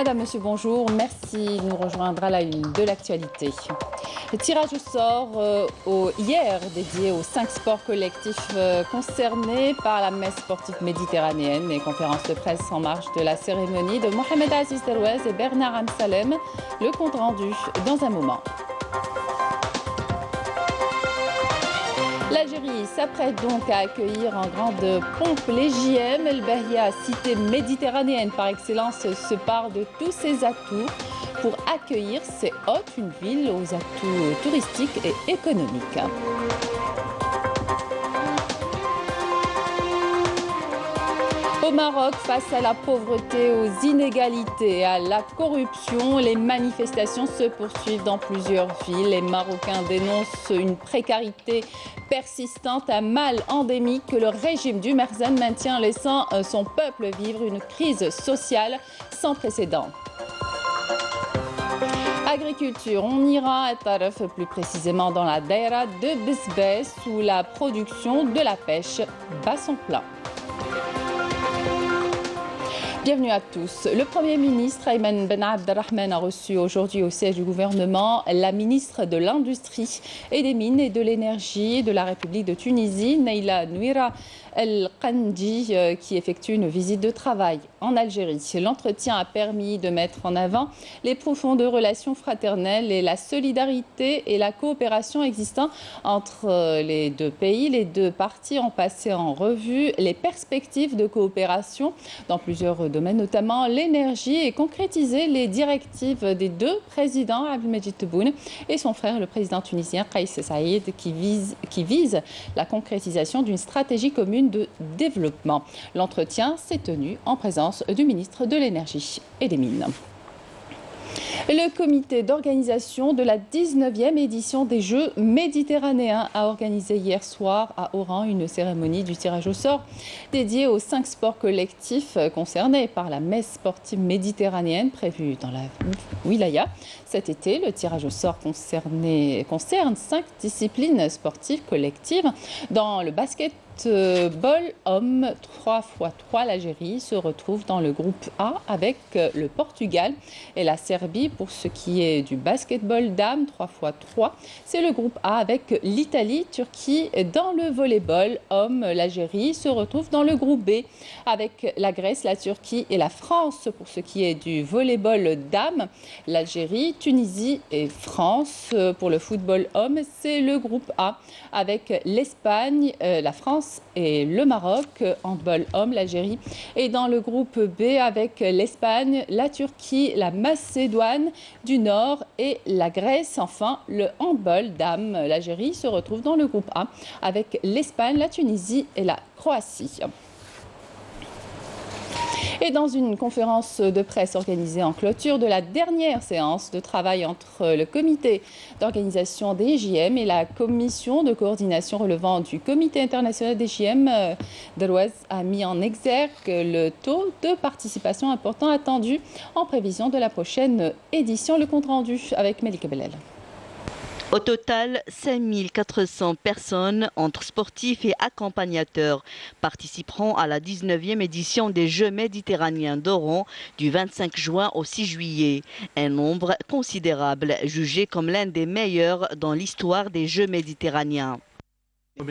Madame, Monsieur, bonjour. Merci de nous rejoindre à la une de l'actualité. Le tirage au sort hier dédié aux 5 sports collectifs concernés par la messe sportive méditerranéenne et conférence de presse en marge de la cérémonie de Mohamed Aziz Derouez et Bernard Amsalem. Le compte rendu dans un moment. L'Algérie s'apprête donc à accueillir en grande pompe les JM. El Bahia, cité méditerranéenne par excellence, se part de tous ses atouts pour accueillir ses hôtes, une ville aux atouts touristiques et économiques. Au Maroc, face à la pauvreté, aux inégalités et à la corruption, les manifestations se poursuivent dans plusieurs villes. Les Marocains dénoncent une précarité persistante, un mal endémique que le régime du Merzen maintient, laissant son peuple vivre une crise sociale sans précédent. Agriculture, on ira à Taref, plus précisément dans la daïra de Besbès, où la production de la pêche bat son plein. Bienvenue à tous. Le Premier ministre Ayman Ben Abdelrahman a reçu aujourd'hui au siège du gouvernement la ministre de l'Industrie et des Mines et de l'Énergie de la République de Tunisie, Naila Nouira El-Qandi, qui effectue une visite de travail en Algérie. L'entretien a permis de mettre en avant les profondes relations fraternelles et la solidarité et la coopération existant entre les deux pays. Les deux parties ont passé en revue les perspectives de coopération dans plusieurs domaines, notamment l'énergie, et concrétiser les directives des deux présidents, Abdelmadjid Tebboune et son frère, le président tunisien Kais Saïed, qui vise la concrétisation d'une stratégie commune de développement. L'entretien s'est tenu en présence du ministre de l'Énergie et des Mines. Le comité d'organisation de la 19e édition des Jeux méditerranéens a organisé hier soir à Oran une cérémonie du tirage au sort dédiée aux 5 sports collectifs concernés par la messe sportive méditerranéenne prévue dans la wilaya. Cet été, le tirage au sort concerne 5 disciplines sportives collectives. Dans le basket ball homme 3x3, l'Algérie se retrouve dans le groupe A avec le Portugal et la Serbie. Pour ce qui est du basketball dame 3x3, c'est le groupe A avec l'Italie, Turquie. Dans le volleyball homme, l'Algérie se retrouve dans le groupe B avec la Grèce, la Turquie et la France. Pour ce qui est du volleyball dame, l'Algérie, Tunisie et France. Pour le football homme, c'est le groupe A avec l'Espagne, la France et le Maroc. Handball homme, l'Algérie est dans le groupe B avec l'Espagne, la Turquie, la Macédoine du Nord et la Grèce. Enfin, le handball dame, l'Algérie se retrouve dans le groupe A avec l'Espagne, la Tunisie et la Croatie. Et dans une conférence de presse organisée en clôture de la dernière séance de travail entre le comité d'organisation des JM et la commission de coordination relevant du comité international des JM, Derouez a mis en exergue le taux de participation important attendu en prévision de la prochaine édition. Le compte rendu avec Melika Bellel. Au total, 5400 personnes, entre sportifs et accompagnateurs, participeront à la 19e édition des Jeux méditerranéens d'Oran du 25 juin au 6 juillet. Un nombre considérable, jugé comme l'un des meilleurs dans l'histoire des Jeux méditerranéens.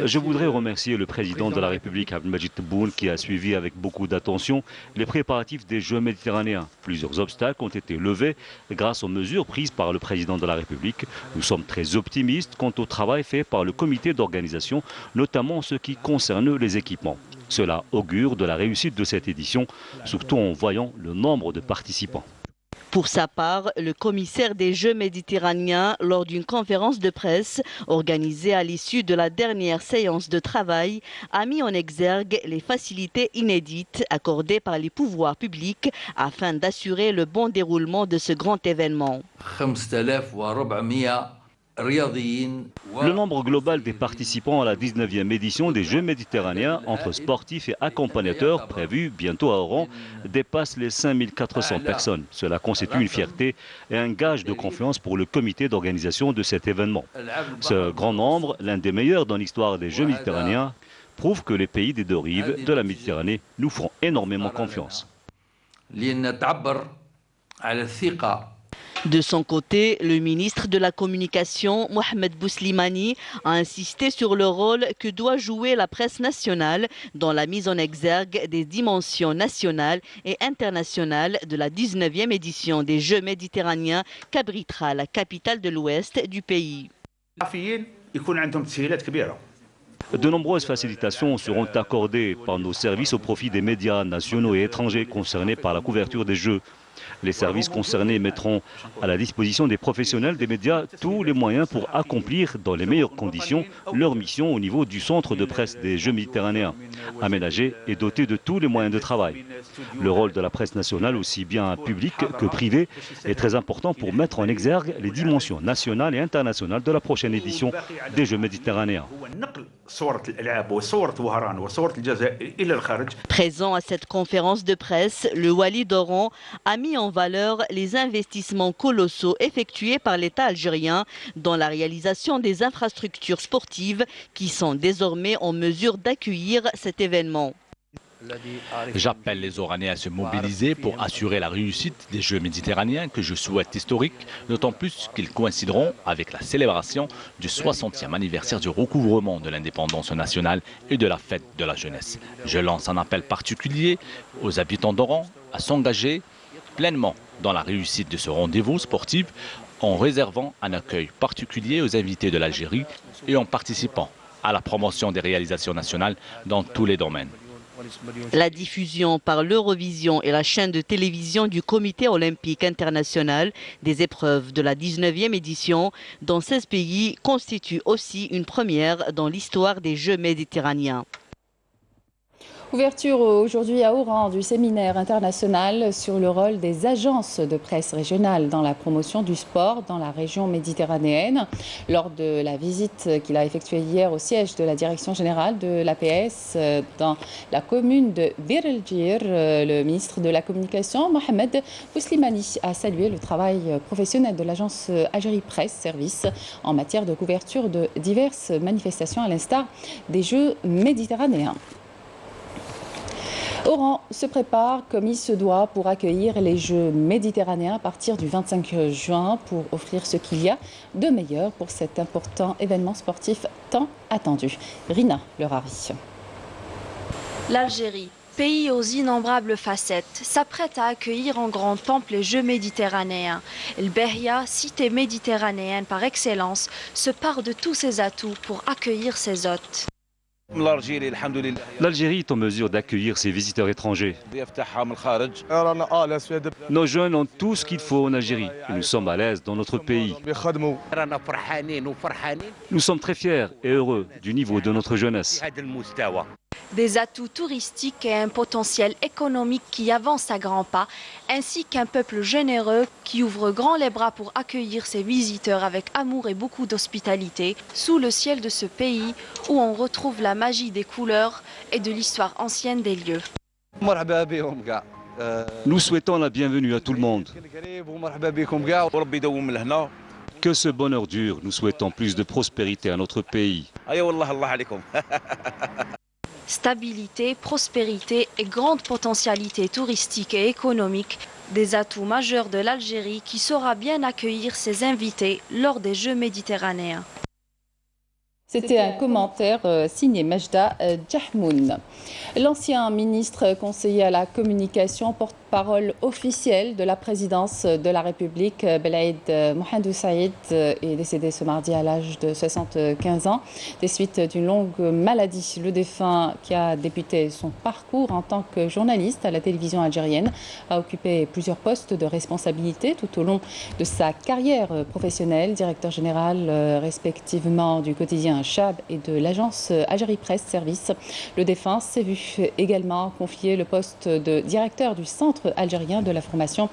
Je voudrais remercier le président de la République, Abdelmadjid Tebboune, qui a suivi avec beaucoup d'attention les préparatifs des Jeux méditerranéens. Plusieurs obstacles ont été levés grâce aux mesures prises par le président de la République. Nous sommes très optimistes quant au travail fait par le comité d'organisation, notamment en ce qui concerne les équipements. Cela augure de la réussite de cette édition, surtout en voyant le nombre de participants. Pour sa part, le commissaire des Jeux méditerranéens, lors d'une conférence de presse organisée à l'issue de la dernière séance de travail, a mis en exergue les facilités inédites accordées par les pouvoirs publics afin d'assurer le bon déroulement de ce grand événement. Le nombre global des participants à la 19e édition des Jeux méditerranéens entre sportifs et accompagnateurs prévus bientôt à Oran dépasse les 5400 personnes. Cela constitue une fierté et un gage de confiance pour le comité d'organisation de cet événement. Ce grand nombre, l'un des meilleurs dans l'histoire des Jeux méditerranéens, prouve que les pays des deux rives de la Méditerranée nous font énormément confiance. De son côté, le ministre de la Communication, Mohamed Bouslimani, a insisté sur le rôle que doit jouer la presse nationale dans la mise en exergue des dimensions nationales et internationales de la 19e édition des Jeux méditerranéens qu'abritera la capitale de l'Ouest du pays. De nombreuses facilitations seront accordées par nos services au profit des médias nationaux et étrangers concernés par la couverture des Jeux. Les services concernés mettront à la disposition des professionnels des médias tous les moyens pour accomplir dans les meilleures conditions leur mission au niveau du centre de presse des Jeux méditerranéens, aménagé et doté de tous les moyens de travail. Le rôle de la presse nationale, aussi bien publique que privée, est très important pour mettre en exergue les dimensions nationales et internationales de la prochaine édition des Jeux méditerranéens. Présent à cette conférence de presse, le Wali d'Oran a mis en valeur les investissements colossaux effectués par l'État algérien dans la réalisation des infrastructures sportives qui sont désormais en mesure d'accueillir cet événement. J'appelle les Oranais à se mobiliser pour assurer la réussite des Jeux méditerranéens que je souhaite historiques, d'autant plus qu'ils coïncideront avec la célébration du 60e anniversaire du recouvrement de l'indépendance nationale et de la fête de la jeunesse. Je lance un appel particulier aux habitants d'Oran à s'engager pleinement dans la réussite de ce rendez-vous sportif en réservant un accueil particulier aux invités de l'Algérie et en participant à la promotion des réalisations nationales dans tous les domaines. La diffusion par l'Eurovision et la chaîne de télévision du Comité olympique international des épreuves de la 19e édition dans 16 pays constitue aussi une première dans l'histoire des Jeux méditerranéens. Ouverture aujourd'hui à Oran du séminaire international sur le rôle des agences de presse régionales dans la promotion du sport dans la région méditerranéenne. Lors de la visite qu'il a effectuée hier au siège de la direction générale de l'APS dans la commune de Bir el-Jir, le ministre de la Communication, Mohamed Bouslimani, a salué le travail professionnel de l'agence Algérie Presse Service en matière de couverture de diverses manifestations à l'instar des Jeux méditerranéens. Oran se prépare comme il se doit pour accueillir les Jeux méditerranéens à partir du 25 juin pour offrir ce qu'il y a de meilleur pour cet important événement sportif tant attendu. Rina Lerari. L'Algérie, pays aux innombrables facettes, s'apprête à accueillir en grande pompe les Jeux méditerranéens. El Behia, cité méditerranéenne par excellence, se pare de tous ses atouts pour accueillir ses hôtes. L'Algérie est en mesure d'accueillir ses visiteurs étrangers. Nos jeunes ont tout ce qu'il faut en Algérie et nous sommes à l'aise dans notre pays. Nous sommes très fiers et heureux du niveau de notre jeunesse. Des atouts touristiques et un potentiel économique qui avance à grands pas, ainsi qu'un peuple généreux qui ouvre grand les bras pour accueillir ses visiteurs avec amour et beaucoup d'hospitalité, sous le ciel de ce pays où on retrouve la magie des couleurs et de l'histoire ancienne des lieux. Nous souhaitons la bienvenue à tout le monde. Que ce bonheur dure, nous souhaitons plus de prospérité à notre pays. Stabilité, prospérité et grande potentialité touristique et économique, des atouts majeurs de l'Algérie qui saura bien accueillir ses invités lors des Jeux méditerranéens. C'était un commentaire signé Majda Jahmoun. L'ancien ministre conseiller à la communication, porte-parole officiel de la présidence de la République, Belaïd Mohamedou Saïd, est décédé ce mardi à l'âge de 75 ans des suites d'une longue maladie. Le défunt, qui a débuté son parcours en tant que journaliste à la télévision algérienne, a occupé plusieurs postes de responsabilité tout au long de sa carrière professionnelle, directeur général respectivement du quotidien Chab et de l'agence Algérie Presse Service. Le défunt s'est vu également confier le poste de directeur du Centre algérien de la formation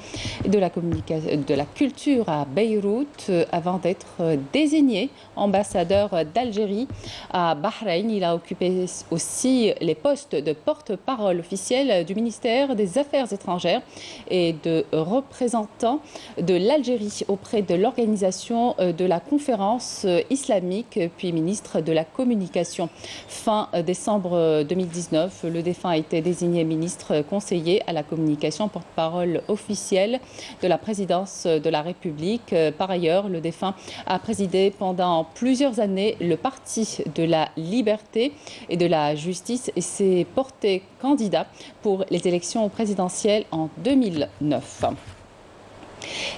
et de la communication, de la culture à Beyrouth avant d'être désigné ambassadeur d'Algérie à Bahreïn. Il a occupé aussi les postes de porte-parole officiel du ministère des Affaires étrangères et de représentant de l'Algérie auprès de l'organisation de la conférence islamique, puis ministre de la communication. Fin décembre 2019, le défunt a été désigné ministre conseiller à la communication délégation porte-parole officielle de la présidence de la République. Par ailleurs, le défunt a présidé pendant plusieurs années le Parti de la Liberté et de la Justice et s'est porté candidat pour les élections présidentielles en 2009.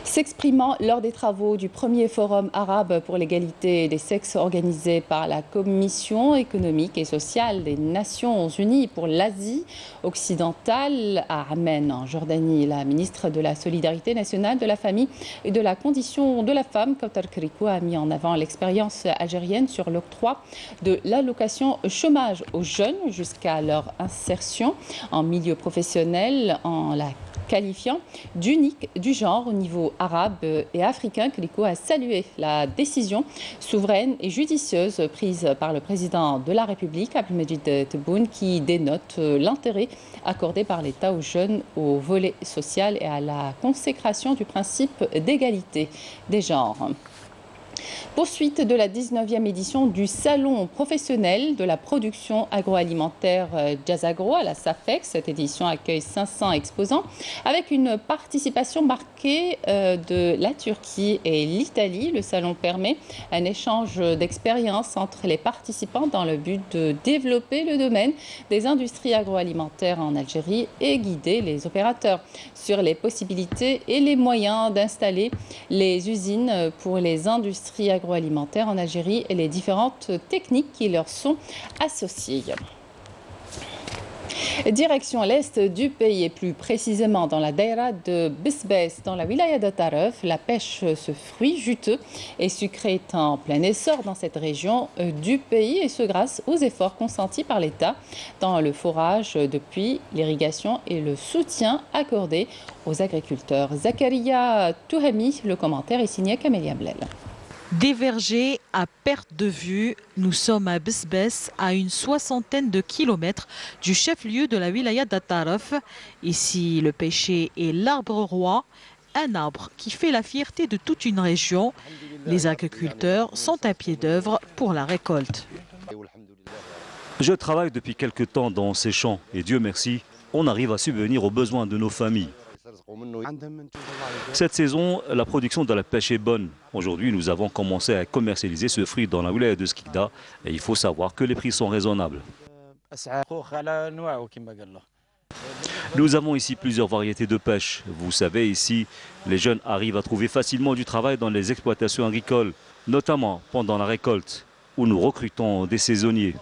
S'exprimant lors des travaux du premier forum arabe pour l'égalité des sexes organisé par la Commission économique et sociale des Nations Unies pour l'Asie occidentale à Amman, en Jordanie, la ministre de la Solidarité nationale, de la famille et de la condition de la femme, Kawthar Krikou, a mis en avant l'expérience algérienne sur l'octroi de l'allocation chômage aux jeunes jusqu'à leur insertion en milieu professionnel, en la qualifiant d'unique du genre au niveau arabe et africain. Krikou a salué la décision souveraine et judicieuse prise par le président de la République, Abdelmajid Tebboune, qui dénote l'intérêt accordé par l'État aux jeunes au volet social et à la consécration du principe d'égalité des genres. Poursuite de la 19e édition du Salon professionnel de la production agroalimentaire Jazzagro à la SAFEX. Cette édition accueille 500 exposants avec une participation marquée de la Turquie et l'Italie. Le salon permet un échange d'expériences entre les participants dans le but de développer le domaine des industries agroalimentaires en Algérie et guider les opérateurs sur les possibilités et les moyens d'installer les usines pour les industries agroalimentaires en Algérie et les différentes techniques qui leur sont associées. Direction l'est du pays et plus précisément dans la daïra de Bisbes, dans la wilaya de Taref, la pêche, ce fruit juteux et sucré est en plein essor dans cette région du pays et ce grâce aux efforts consentis par l'État dans le forage depuis l'irrigation et le soutien accordé aux agriculteurs. Zakaria Touhami, le commentaire est signé Camélia Blel. Des vergers à perte de vue, nous sommes à Bisbes, à une soixantaine de kilomètres du chef-lieu de la wilaya d'Ataref. Ici, le pêcher est l'arbre roi, un arbre qui fait la fierté de toute une région. Les agriculteurs sont à pied d'œuvre pour la récolte. Je travaille depuis quelque temps dans ces champs et Dieu merci, on arrive à subvenir aux besoins de nos familles. Cette saison, la production de la pêche est bonne. Aujourd'hui, nous avons commencé à commercialiser ce fruit dans la wilaya de Skikda et il faut savoir que les prix sont raisonnables. Nous avons ici plusieurs variétés de pêche. Vous savez, ici, les jeunes arrivent à trouver facilement du travail dans les exploitations agricoles, notamment pendant la récolte, où nous recrutons des saisonniers.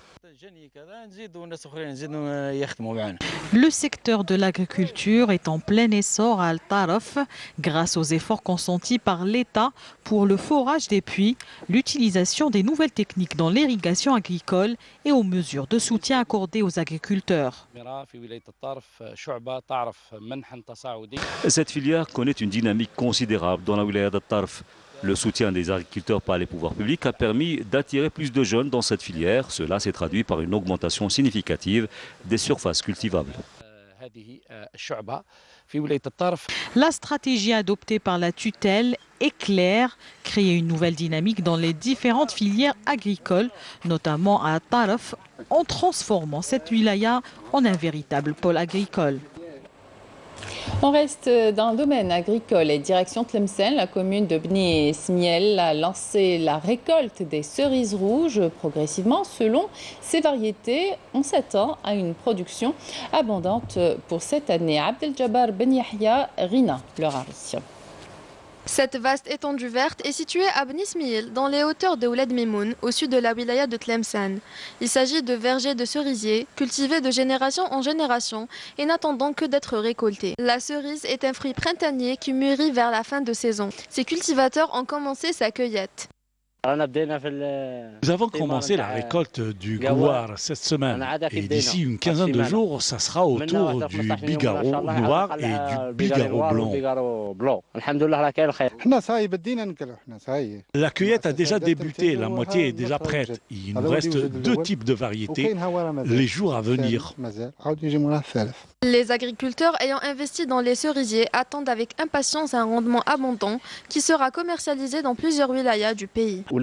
Le secteur de l'agriculture est en plein essor à Al-Taraf grâce aux efforts consentis par l'État pour le forage des puits, l'utilisation des nouvelles techniques dans l'irrigation agricole et aux mesures de soutien accordées aux agriculteurs. Cette filière connaît une dynamique considérable dans la wilaya d'Al-Taraf. Le soutien des agriculteurs par les pouvoirs publics a permis d'attirer plus de jeunes dans cette filière. Cela s'est traduit par une augmentation significative des surfaces cultivables. La stratégie adoptée par la tutelle est claire, créer une nouvelle dynamique dans les différentes filières agricoles, notamment à Taraf, en transformant cette wilaya en un véritable pôle agricole. On reste dans le domaine agricole et direction Tlemcen. La commune de Bni Smiel a lancé la récolte des cerises rouges progressivement. Selon ces variétés, on s'attend à une production abondante pour cette année. Abdeljabbar Ben Yahya, Rina, leur Ari. Cette vaste étendue verte est située à Bni Smiel, dans les hauteurs de Ouled Mimoun, au sud de la wilaya de Tlemcen. Il s'agit de vergers de cerisiers, cultivés de génération en génération et n'attendant que d'être récoltés. La cerise est un fruit printanier qui mûrit vers la fin de saison. Ces cultivateurs ont commencé sa cueillette. Nous avons commencé la récolte du gouar cette semaine et d'ici une quinzaine de jours, ça sera au tour du bigarro noir et du bigarro blanc. La cueillette a déjà débuté, la moitié est déjà prête. Il nous reste deux types de variétés, les jours à venir. Les agriculteurs ayant investi dans les cerisiers attendent avec impatience un rendement abondant qui sera commercialisé dans plusieurs wilayas du pays. La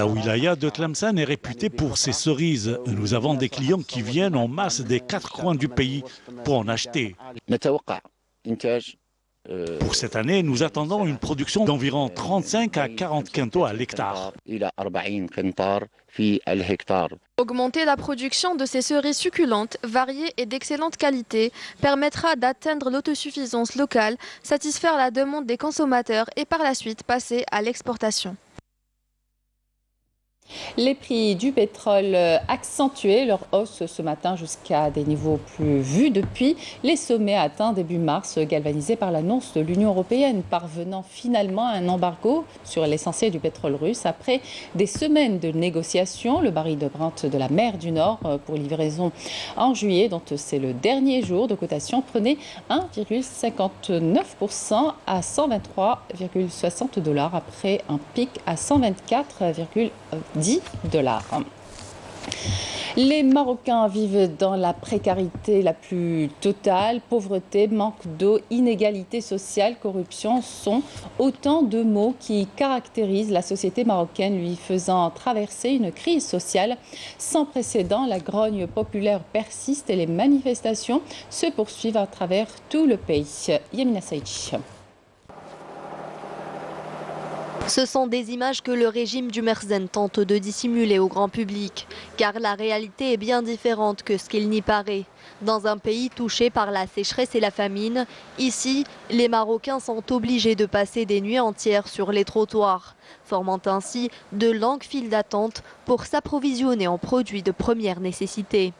wilaya de Tlemcen est réputée pour ses cerises. Nous avons des clients qui viennent en masse des 4 coins du pays pour en acheter. Pour cette année, nous attendons une production d'environ 35 à 40 quintaux à l'hectare. Augmenter la production de ces cerises succulentes, variées et d'excellente qualité permettra d'atteindre l'autosuffisance locale, satisfaire la demande des consommateurs et par la suite passer à l'exportation. Les prix du pétrole accentuaient leur hausse ce matin jusqu'à des niveaux plus vus depuis les sommets atteints début mars, galvanisés par l'annonce de l'Union européenne, parvenant finalement à un embargo sur l'essentiel du pétrole russe. Après des semaines de négociations, le baril de Brent de la mer du Nord pour livraison en juillet, dont c'est le dernier jour de cotation, prenait 1,59% à 123,60 $ après un pic à 124,10 $. Les Marocains vivent dans la précarité la plus totale. Pauvreté, manque d'eau, inégalité sociale, corruption sont autant de mots qui caractérisent la société marocaine, lui faisant traverser une crise sociale sans précédent. La grogne populaire persiste et les manifestations se poursuivent à travers tout le pays. Yamina Saïdi. Ce sont des images que le régime du Merzen tente de dissimuler au grand public, car la réalité est bien différente que ce qu'il n'y paraît. Dans un pays touché par la sécheresse et la famine, ici, les Marocains sont obligés de passer des nuits entières sur les trottoirs, formant ainsi de longues files d'attente pour s'approvisionner en produits de première nécessité.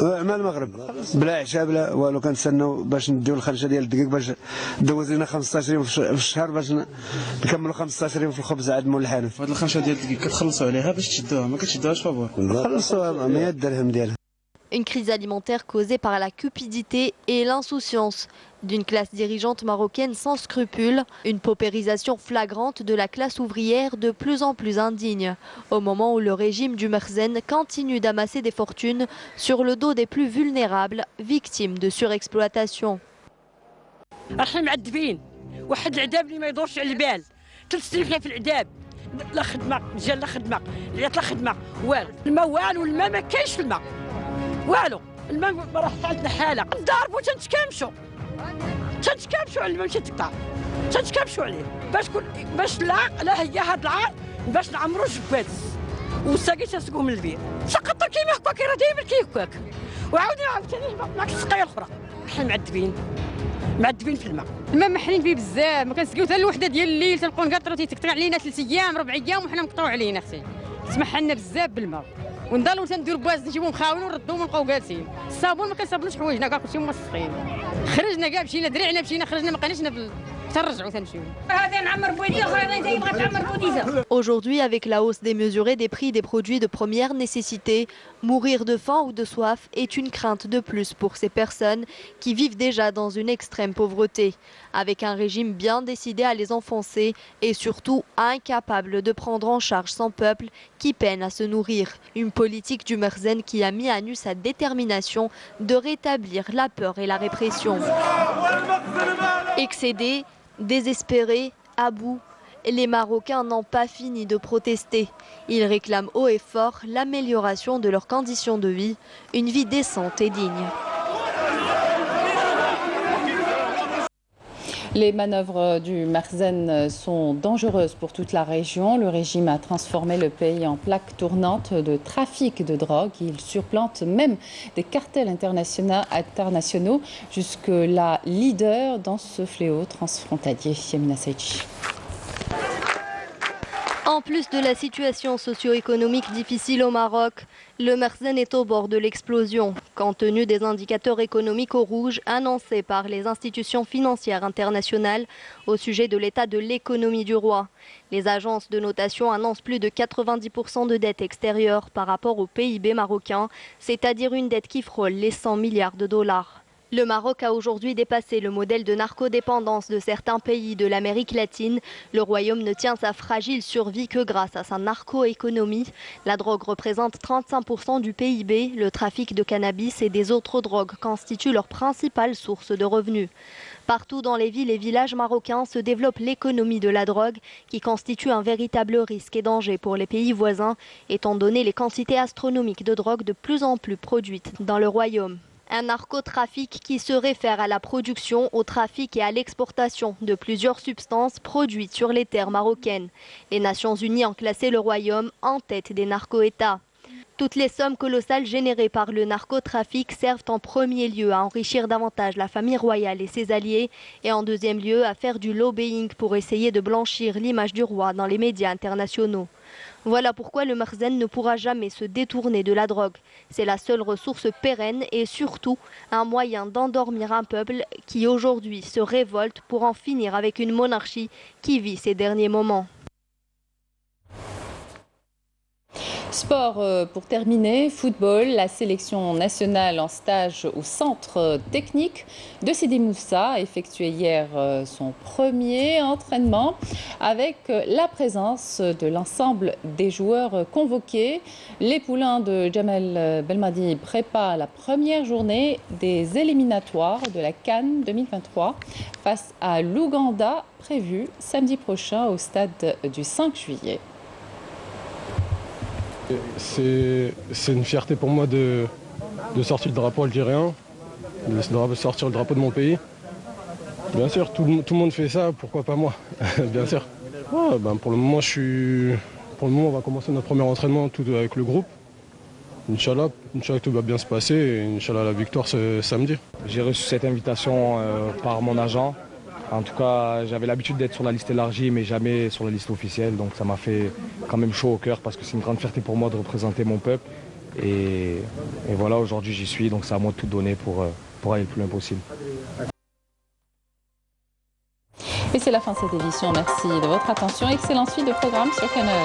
مع المغرب بلا عشاء بلا والو كنستناو باش نديو الخرجه ديال الدقيق باش دوز لنا 15 يوم في الشهر باش نكملوا 15 يوم في الخبز عند مول الحانوت. هاد الخرجه ديال الدقيق كتخلصوا عليها باش تشدوها ما كتشدوهاش فابور. خلصوها 100 درهم ديالها. Une crise alimentaire causée par la cupidité et l'insouciance d'une classe dirigeante marocaine sans scrupules, une paupérisation flagrante de la classe ouvrière de plus en plus indigne, au moment où le régime du Merzen continue d'amasser des fortunes sur le dos des plus vulnérables, victimes de surexploitation. والو الماء راه عندنا حاله نضاربوا تنتكامشوا على الماء ماشي تقطع تنتكامشوا عليه باش لا هي هاد العار باش نعمروا الجبات والساقي تنسقوه من البير سقط كيما هكاك راه دايما كيهكاك وعاودنا عاوتاني معك السقايه الاخرى حنا معذبين في الماء محنين فيه بزاف ما كنسقيو حتى الوحده ديال الليل تنبقاو نقطروا تيتقطع علينا 3 ايام 4 ايام وحنا مقطوع علينا اختي سمح لنا بزاف بالماء ونضلوا تنديروا بواز نجيبوا مخاوين ونردوا ونبقاو جالسين الصابون ما كنصابونوش حوايجنا كاع كلشي موسخين خرجنا كاع مشينا درعنا مشينا خرجنا ما بقيناش تنرجعوا تنمشيو هذا نعمر بوديزا هذا يبغى تعمر بوديزا. Aujourd'hui, avec la hausse démesurée des prix des produits de première nécessité, mourir de faim ou de soif est une crainte de plus pour ces personnes qui vivent déjà dans une extrême pauvreté, avec un régime bien décidé à les enfoncer et surtout incapable de prendre en charge son peuple qui peine à se nourrir. Une politique du Merzen qui a mis à nu sa détermination de rétablir la peur et la répression. Excédés, désespérés, à bout, les Marocains n'ont pas fini de protester. Ils réclament haut et fort l'amélioration de leurs conditions de vie, une vie décente et digne. Les manœuvres du Merzen sont dangereuses pour toute la région. Le régime a transformé le pays en plaque tournante de trafic de drogue. Il surplante même des cartels internationaux, jusque-là leader dans ce fléau transfrontalier. Yamina Saïdi. En plus de la situation socio-économique difficile au Maroc, le Merzen est au bord de l'explosion, compte tenu des indicateurs économiques au rouge annoncés par les institutions financières internationales au sujet de l'état de l'économie du roi. Les agences de notation annoncent plus de 90% de dette extérieure par rapport au PIB marocain, c'est-à-dire une dette qui frôle les 100 milliards de dollars. Le Maroc a aujourd'hui dépassé le modèle de narcodépendance de certains pays de l'Amérique latine. Le royaume ne tient sa fragile survie que grâce à sa narco-économie. La drogue représente 35% du PIB. Le trafic de cannabis et des autres drogues constituent leur principale source de revenus. Partout dans les villes et villages marocains se développe l'économie de la drogue qui constitue un véritable risque et danger pour les pays voisins, étant donné les quantités astronomiques de drogue de plus en plus produites dans le royaume. Un narcotrafic qui se réfère à la production, au trafic et à l'exportation de plusieurs substances produites sur les terres marocaines. Les Nations Unies ont classé le royaume en tête des narco-États. Toutes les sommes colossales générées par le narcotrafic servent en premier lieu à enrichir davantage la famille royale et ses alliés et en deuxième lieu à faire du lobbying pour essayer de blanchir l'image du roi dans les médias internationaux. Voilà pourquoi le Makhzen ne pourra jamais se détourner de la drogue. C'est la seule ressource pérenne et surtout un moyen d'endormir un peuple qui aujourd'hui se révolte pour en finir avec une monarchie qui vit ses derniers moments. Sport pour terminer, football, la sélection nationale en stage au centre technique de Sidi Moussa a effectué hier son premier entraînement avec la présence de l'ensemble des joueurs convoqués. Les poulains de Jamel Belmadi préparent la première journée des éliminatoires de la CAN 2023 face à l'Ouganda, prévue samedi prochain au stade du 5 juillet. C'est une fierté pour moi de sortir le drapeau algérien, de sortir le drapeau de mon pays. Bien sûr, tout le monde fait ça, pourquoi pas moi? Bien sûr. Ouais, pour le moment, on va commencer notre premier entraînement tout avec le groupe. Inch'Allah, tout va bien se passer et Inch'Allah la victoire ce samedi. J'ai reçu cette invitation par mon agent. En tout cas, j'avais l'habitude d'être sur la liste élargie, mais jamais sur la liste officielle. Donc ça m'a fait quand même chaud au cœur parce que c'est une grande fierté pour moi de représenter mon peuple. Et voilà, aujourd'hui j'y suis, donc c'est à moi de tout donner pour aller le plus loin possible. Et c'est la fin de cette édition. Merci de votre attention. Excellente suite de programme sur Canal.